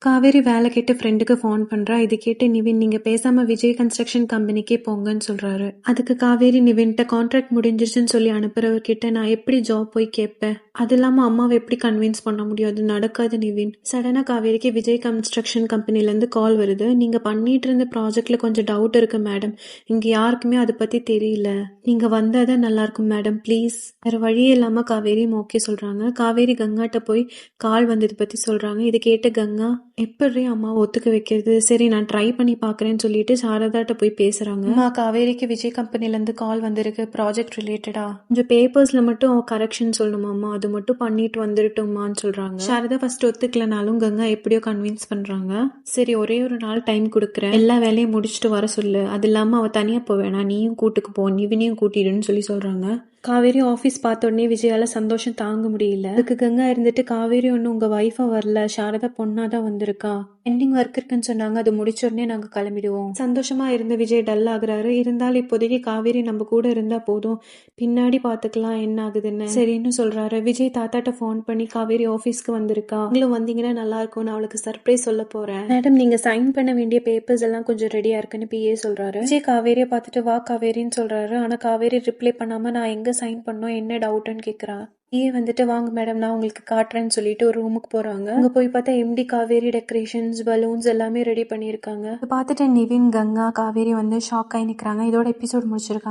காவேரி வேலை கேட்டு ஃப்ரெண்டுக்கு ஃபோன் பண்றா. இது கேட்டு நிவின், நீங்க பேசாம விஜய் கன்ஸ்ட்ரக்ஷன் கம்பெனிக்கே போங்கன்னு சொல்றாரு. அதுக்கு காவேரி நிவின்ட்ட கான்ட்ராக்ட் முடிஞ்சிருச்சுன்னு சொல்லி அனுப்புறவர்கிட்ட நான் எப்படி ஜாப் போய் கேட்பேன்? அது இல்லாம அம்மாவை எப்படி கன்வின்ஸ் பண்ண முடியும்? அது நடக்காது நிவின். சடனா காவேரிக்கு விஜய் கன்ஸ்ட்ரக்ஷன் கம்பெனில இருந்து கால் வருது. நீங்க பண்ணிட்டு இருந்த ப்ராஜெக்ட்ல கொஞ்சம் டவுட் இருக்கு மேடம். இங்க யாருக்குமே அதை பத்தி தெரியல. நீங்க வந்தாதான் நல்லா இருக்கும் மேடம், ப்ளீஸ். வேற வழியே இல்லாம காவேரி ஓகே சொல்றாங்க. காவேரி கங்காட்ட போய் கால் வந்தது பத்தி சொல்றாங்க. இதை கேட்டு கங்கா, எப்படி அம்மாவை ஒத்துக்க வைக்கிறது? சரி நான் ட்ரை பண்ணி பாக்குறேன்னு சொல்லிட்டு சாரதாட்ட போய் பேசுறாங்க. அம்மா, காவேரிக்கு விஜய் கம்பெனில இருந்து கால் வந்திருக்கு, ப்ராஜெக்ட் ரிலேட்டடா. கொஞ்சம் பேப்பர்ஸ்ல மட்டும் கரெக்ஷன் சொல்லணுமாம்மா, அது மட்டும் பண்ணிட்டு வந்துட்டுமான்னு சொல்றாங்க. சாரதா ஃபர்ஸ்ட் ஒத்துக்கலனாலும் கங்கா எப்படியோ கன்வின்ஸ் பண்றாங்க. சரி, ஒரே ஒரு நாள் டைம் கொடுக்குறேன், எல்லா வேலையும் முடிச்சுட்டு வர சொல்லு. அது இல்லாம அவ தனியா போவேணா, நீயும் கூட்டுக்கு போ, நிவினையும் கூட்டிடுன்னு சொல்றாங்க. காவேரி ஆஃபீஸ் பார்த்த உடனே விஜயால சந்தோஷம் தாங்க முடியல. அதுக்கு கங்கா இருந்துட்டு, காவேரி ஒன்னும் உங்க வைஃபா வரல, சாரதா பொண்ணாதான் வந்திருக்கா. பெண்டிங் ஒர்க் இருக்குன்னு சொன்னாங்க, அது முடிச்ச உடனே நாங்க கிளம்பிடுவோம். சந்தோஷமா இருந்த விஜய் டல் ஆகுறாரு. இருந்தாலும் இப்போதைக்கு காவேரி நம்ம கூட இருந்தா போதும், பின்னாடி பாத்துக்கலாம் என்ன ஆகுதுன்னு சரின்னு சொல்றாரு. விஜய் தாத்தாட்ட போன் பண்ணி, காவேரி ஆபீஸ்க்கு வந்திருக்கா, நீங்களும் வந்தீங்கன்னா நல்லா இருக்கும், நான் அவளுக்கு சர்ப்ரைஸ் சொல்ல போறேன். மேடம், நீங்க சைன் பண்ண வேண்டிய பேப்பர்ஸ் எல்லாம் கொஞ்சம் ரெடியா இருக்குன்னு பிஏ சொல்றாரு. விஜய் காவேரியை பார்த்துட்டு வா காவேரின்னு சொல்றாரு. ஆனா காவேரி ரிப்ளை பண்ணாம நான் எங்க சைன் பண்ணோம், என்ன டவுட்னு கேக்குறா. வந்துட்டு வாங்க மேடம், நான் உங்களுக்கு காட்டுறேன்னு சொல்லிட்டு ஒரு ரூமுக்கு போறாங்க. அங்க போய் பார்த்தா எம்டி காவேரி டெக்கரேஷன்ஸ், பலூன்ஸ் எல்லாமே ரெடி பண்ணிருக்காங்க. பார்த்துட்டு நிவின், கங்கா, காவேரி ஷாக் ஆகி நிக்கிறாங்க. இதோட எபிசோட் முடிச்சிருக்காங்க.